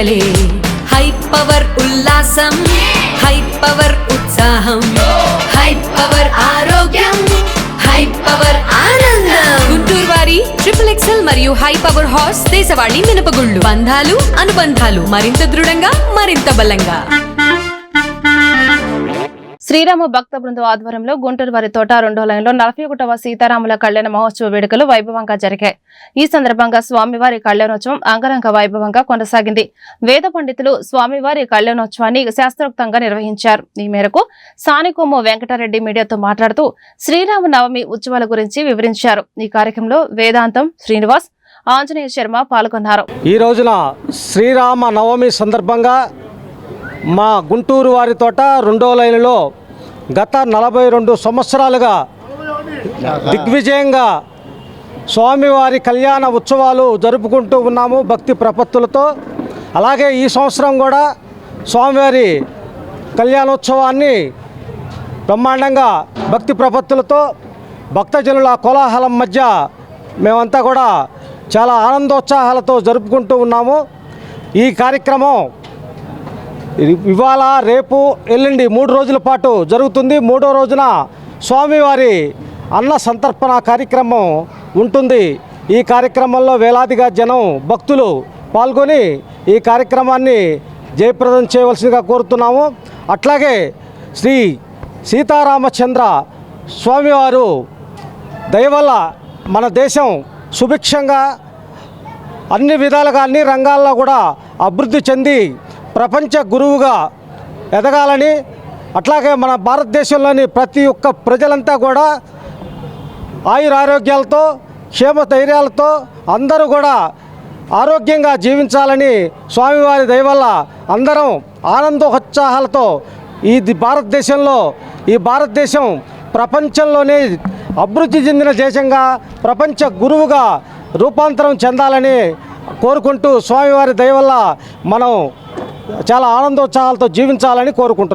పండగలే high power ఉల్లాసం high power ఉత్సాహం high power ఆరోగ్యం హై పవర్ ఆనందం గుంటూరు వారి XXL మరియు హై పవర్ హార్స్ దేశవాళీ మినపగుళ్ళు బంధాలు అనుబంధాలు మరింత దృఢంగా మరింత బలంగా. శ్రీరామ భక్త బృందం ఆధ్వర్యంలో గుంటూరు వారి తోట 2వ లైన్లో 41వ సీతారాముల కళ్యాణ మహోత్సవ వేడుకలు వైభవంగా జరిగాయి. ఈ సందర్భంగా స్వామివారి కళ్యాణోత్సవం అంగరంగ వైభవంగా కొనసాగింది. వేద పండితులు స్వామివారి కళ్యాణోత్సవాన్ని శాస్త్రోక్తంగా నిర్వహించారు. ఈ మేరకు సానికొమ్ము వెంకటరెడ్డి మీడియాతో మాట్లాడుతూ శ్రీరామనవమి ఉత్సవాల గురించి వివరించారు. ఈ కార్యక్రమంలో వేదాంతం శ్రీనివాస్, ఆంజనేయ శర్మ పాల్గొన్నారు. ఈ రోజున శ్రీరామ నవమి సందర్భంగా మా గుంటూరు వారి తోట 2వ లైన్లో గత 42 సంవత్సరాలుగా దిగ్విజయంగా స్వామివారి కళ్యాణ ఉత్సవాలు జరుపుకుంటూ ఉన్నాము భక్తి ప్రపత్తులతో. అలాగే ఈ సంవత్సరం కూడా స్వామివారి కళ్యాణోత్సవాన్ని బ్రహ్మాండంగా భక్తి ప్రపత్తులతో భక్తజనుల కోలాహలం మధ్య మేమంతా కూడా చాలా ఆనందోత్సాహాలతో జరుపుకుంటూ ఉన్నాము. ఈ కార్యక్రమం ఇవాళ రేపు ఎల్లుండి 3 రోజుల పాటు జరుగుతుంది. 3వ రోజున స్వామివారి అన్న సంతర్పణ కార్యక్రమం ఉంటుంది. ఈ కార్యక్రమంలో వేలాదిగా జనం భక్తులు పాల్గొని ఈ కార్యక్రమాన్ని జయప్రదం చేయవలసిందిగా కోరుతున్నాము. అట్లాగే శ్రీ సీతారామచంద్ర స్వామివారు దయవల్ల మన దేశం సుభిక్షంగా అన్ని విధాలుగా అన్ని రంగాల్లో కూడా అభివృద్ధి చెంది ప్రపంచ గురువుగా ఎదగాలని, అట్లాగే మన భారతదేశంలోని ప్రతి ఒక్క ప్రజలంతా కూడా ఆయురారోగ్యాలతో క్షేమధైర్యాలతో అందరూ కూడా ఆరోగ్యంగా జీవించాలని స్వామివారి దయవల్ల అందరం ఆనందోత్సాహాలతో ఈ భారతదేశం ప్రపంచంలోనే అభివృద్ధి చెందిన దేశంగా ప్రపంచ గురువుగా రూపాంతరం చెందాలని కోరుకుంటూ స్వామివారి దయవల్ల మనం చాలా ఆనందోత్సాహాలతో జీవించాలని కోరుకుంటున్నాం.